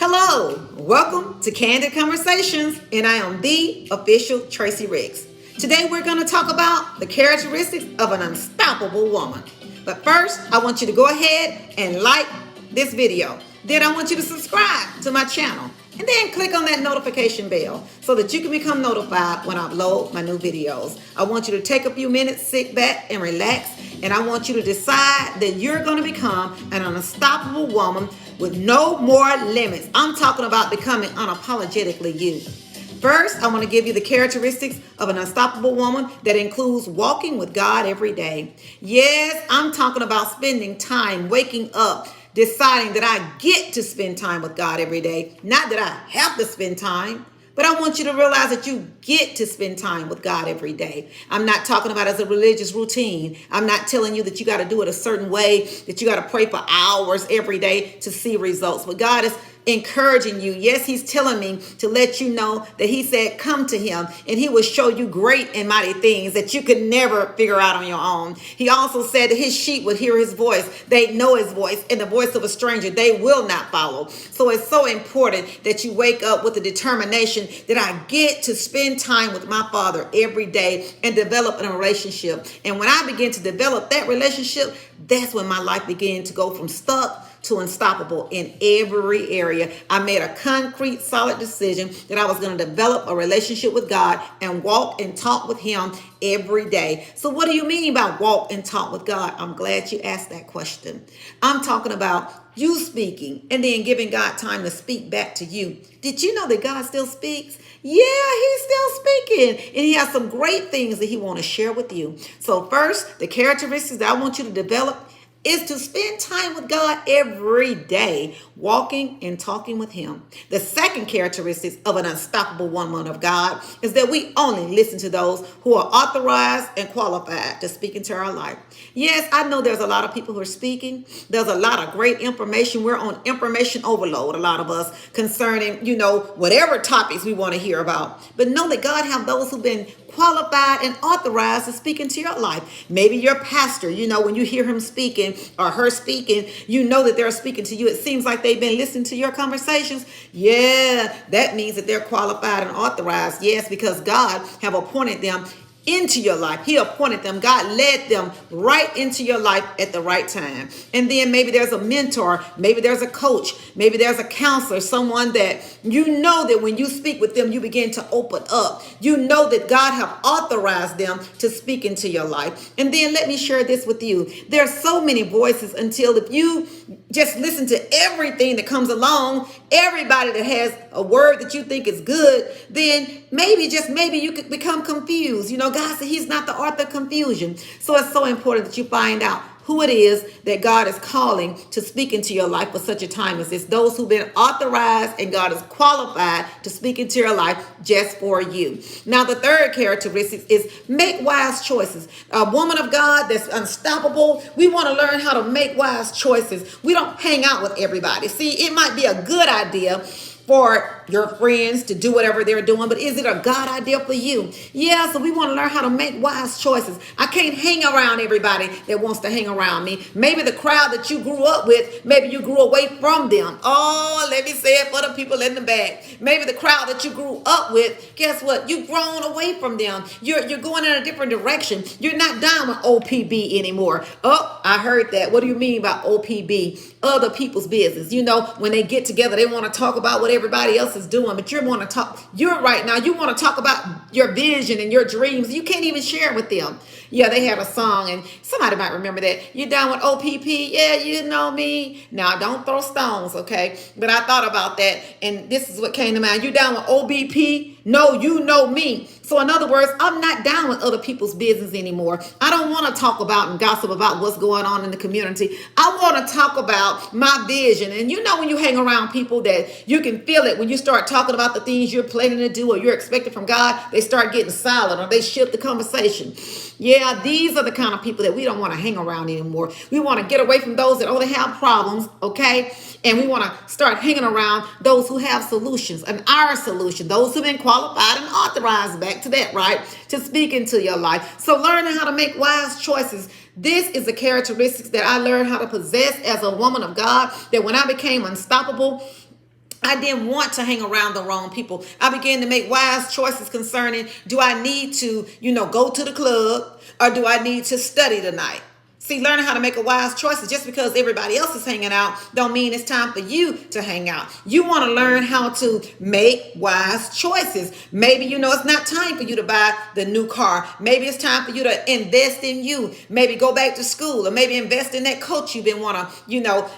Hello, welcome to Candid Conversations, and I am the official Tracy Ricks. Today we're going to talk about the characteristics of an unstoppable woman. But first, I want you to go ahead and like this video. Then I want you to subscribe to my channel and then click on that notification bell so that you can become notified when I upload my new videos. I want you to take a few minutes, sit back and relax, and I want you to decide that you're going to become an unstoppable woman with no more limits. I'm talking about becoming unapologetically you. First, I want to give you the characteristics of an unstoppable woman that includes walking with God every day. Yes, I'm talking about spending time waking up, deciding that I get to spend time with God every day. Not that I have to spend time, but I want you to realize that you get to spend time with God every day. I'm not talking about as a religious routine. I'm not telling you that you got to do it a certain way, that you got to pray for hours every day to see results. But God is encouraging you. Yes, he's telling me to let you know that he said, come to him and he will show you great and mighty things that you could never figure out on your own. He also said that his sheep would hear his voice. They know his voice, and the voice of a stranger they will not follow. So it's so important that you wake up with the determination that I get to spend time with my Father every day and develop a relationship. And when I begin to develop that relationship, that's when my life began to go from stuck to unstoppable in every area. I made a concrete, solid decision that I was going to develop a relationship with God and walk and talk with him every day. So what do you mean by walk and talk with God? I'm glad you asked that question. I'm talking about you speaking and then giving God time to speak back to you. Did you know that God still speaks? Yeah, he's still speaking, and he has some great things that he wants to share with you. So first, the characteristics that I want you to develop is to spend time with God every day, walking and talking with him. The second characteristic of an unstoppable woman of God is that we only listen to those who are authorized and qualified to speak into our life. Yes, I know there's a lot of people who are speaking. There's a lot of great information. We're on information overload, a lot of us, concerning, whatever topics we want to hear about. But know that God have those who've been qualified and authorized to speak into your life. Maybe your pastor, when you hear him speaking or her speaking, you know that they're speaking to you. It seems like they've been listening to your conversations. Yeah, that means that they're qualified and authorized. Yes, because God have appointed them into your life. He appointed them. God led them right into your life at the right time. And then maybe there's a mentor, maybe there's a coach, maybe there's a counselor, someone that you know that when you speak with them, you begin to open up. You know that God have authorized them to speak into your life. And then let me share this with you. There's so many voices until if you just listen to everything that comes along, everybody that has a word that you think is good, then maybe you could become confused. God said he's not the author of confusion. So it's so important that you find out who it is that God is calling to speak into your life for such a time as this. Those who've been authorized and God is qualified to speak into your life just for you. Now, the third characteristic is make wise choices. A woman of God that's unstoppable, we want to learn how to make wise choices. We don't hang out with everybody. See, it might be a good idea for your friends to do whatever they're doing, but is it a God idea for you? Yeah, so we want to learn how to make wise choices. I can't hang around everybody that wants to hang around me. Maybe the crowd that you grew up with, maybe you grew away from them. Oh, let me say it for the people in the back. Maybe the crowd that you grew up with, guess what? You've grown away from them. You're going in a different direction. You're not down with OPB anymore. Oh, I heard that. What do you mean by OPB? Other people's business. When they get together, they want to talk about what everybody else is doing, but you want to talk about your vision and your dreams. You can't even share it with them. Yeah, they have a song, and somebody might remember that. You down with OPP? Yeah, you know me. Now, don't throw stones, okay? But I thought about that, and this is what came to mind. You down with OBP? No, you know me. So in other words, I'm not down with other people's business anymore. I don't want to talk about and gossip about what's going on in the community. I want to talk about my vision. And when you hang around people that you can feel it, when you start talking about the things you're planning to do or you're expecting from God, they start getting silent or they shift the conversation. Yeah, these are the kind of people that we don't want to hang around anymore. We want to get away from those that only have problems, okay? And we want to start hanging around those who have solutions, and our solution, those who've been qualified and authorized, back to that, right, to speak into your life. So learning how to make wise choices. This is the characteristics that I learned how to possess as a woman of God, that when I became unstoppable, I didn't want to hang around the wrong people. I began to make wise choices concerning, do I need to, go to the club, or do I need to study tonight? See, learning how to make a wise choice is just because everybody else is hanging out don't mean it's time for you to hang out. You want to learn how to make wise choices. Maybe it's not time for you to buy the new car. Maybe it's time for you to invest in you. Maybe go back to school, or maybe invest in that coach you've been want to,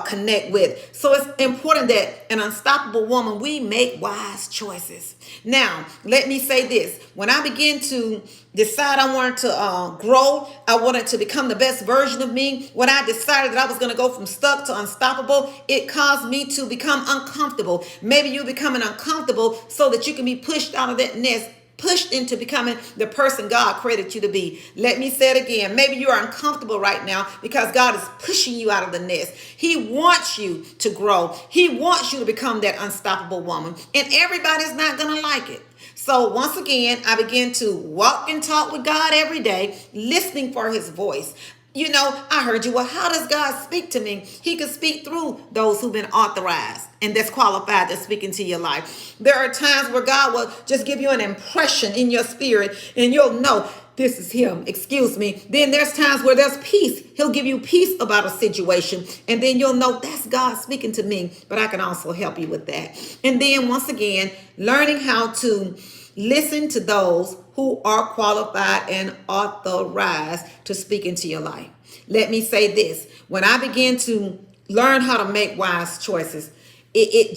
connect with. So it's important that an unstoppable woman, we make wise choices. Now, let me say this. When I began to decide I wanted to grow, I wanted to become the best version of me, when I decided that I was going to go from stuck to unstoppable, it caused me to become uncomfortable. Maybe you're becoming uncomfortable so that you can be pushed out of that nest, pushed into becoming the person God created you to be. Let me say it again. Maybe you are uncomfortable right now because God is pushing you out of the nest. He wants you to grow. He wants you to become that unstoppable woman. And everybody's not going to like it. So once again, I began to walk and talk with God every day, listening for his voice. I heard you. Well, how does God speak to me? He can speak through those who've been authorized and that's qualified to speak into your life. There are times where God will just give you an impression in your spirit and you'll know this is him. Excuse me. Then there's times where there's peace. He'll give you peace about a situation. And then you'll know that's God speaking to me, but I can also help you with that. And then once again, learning how to listen to those who are qualified and authorized to speak into your life. Let me say this. When I began to learn how to make wise choices, it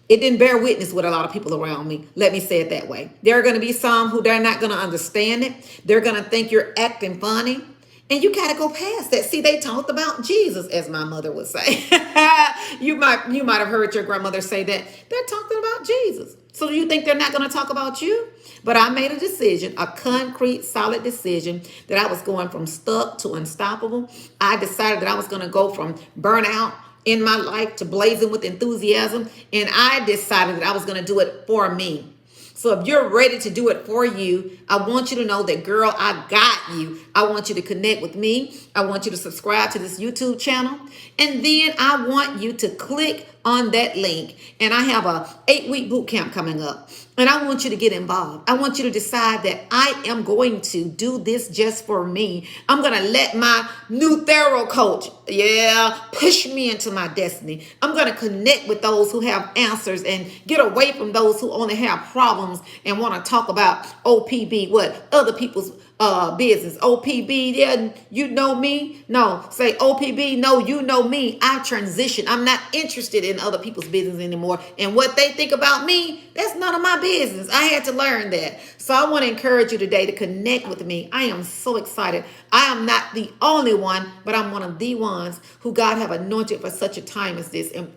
didn't bear witness with a lot of people around me. Let me say it that way. There are going to be some who they're not going to understand it. They're going to think you're acting funny. And you got to go past that. See, they talked about Jesus, as my mother would say. You might have heard your grandmother say that. They're talking about Jesus. So do you think they're not going to talk about you? But I made a decision, a concrete, solid decision, that I was going from stuck to unstoppable. I decided that I was going to go from burnout in my life to blazing with enthusiasm. And I decided that I was going to do it for me. So if you're ready to do it for you, I want you to know that, girl, I got you. I want you to connect with me. I want you to subscribe to this YouTube channel. And then I want you to click on that link. And I have a 8-week boot camp coming up. And I want you to get involved. I want you to decide that I am going to do this just for me. I'm going to let my new thorough coach, push me into my destiny. I'm going to connect with those who have answers and get away from those who only have problems and want to talk about OPB, what other people's business. OPB, yeah, you know me. No, say OPB, no, you know me. I transition. I'm not interested in other people's business anymore. And what they think about me, that's none of my business. I had to learn that. So I want to encourage you today to connect with me. I am so excited. I am not the only one, but I'm one of the ones who God have anointed for such a time as this. And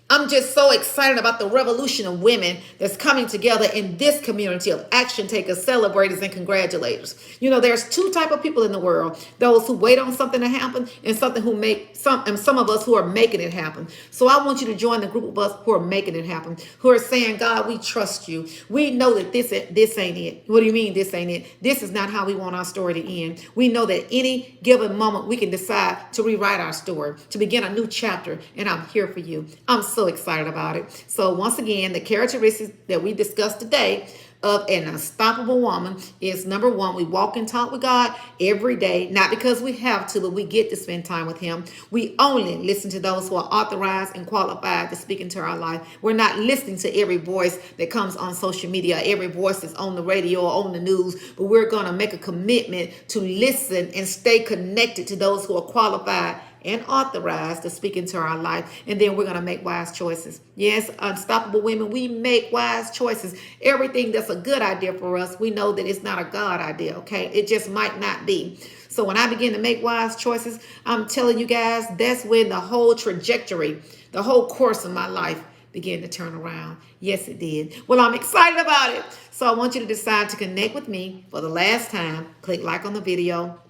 I'm just so excited about the revolution of women that's coming together in this community of action takers, celebrators, and congratulators. There's two type of people in the world: those who wait on something to happen, and some of us who are making it happen. So I want you to join the group of us who are making it happen, who are saying, God, we trust you. We know that this ain't it. What do you mean this ain't it? This is not how we want our story to end. We know that any given moment we can decide to rewrite our story, to begin a new chapter, and I'm here for you. I'm so excited about it. So once again, the characteristics that we discussed today of an unstoppable woman is, number one, we walk and talk with God every day, not because we have to, but we get to spend time with him. We only listen to those who are authorized and qualified to speak into our life. We're not listening to every voice that comes on social media, every voice that's on the radio or on the news, but we're going to make a commitment to listen and stay connected to those who are qualified and authorized to speak into our life. And then we're going to make wise choices. Yes, unstoppable women, we make wise choices. Everything that's a good idea for us, we know that it's not a God idea, okay? It just might not be. So when I begin to make wise choices, I'm telling you guys, that's when the whole trajectory, the whole course of my life began to turn around. Yes, it did. Well, I'm excited about it. So I want you to decide to connect with me for the last time. Click like on the video.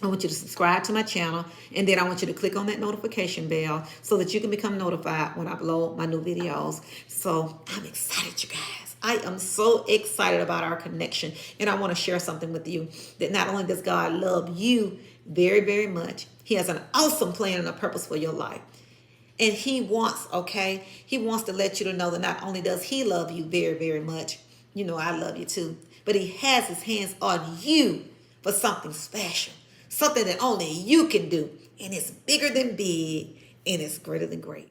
I want you to subscribe to my channel, and then I want you to click on that notification bell so that you can become notified when I upload my new videos. So I'm excited, you guys. I am so excited about our connection, and I want to share something with you that not only does God love you very, very much, he has an awesome plan and a purpose for your life. And he wants, okay, he wants to let you to know that not only does he love you very, very much, you know, I love you too, but he has his hands on you for something special, something that only you can do. And it's bigger than big, and it's greater than great.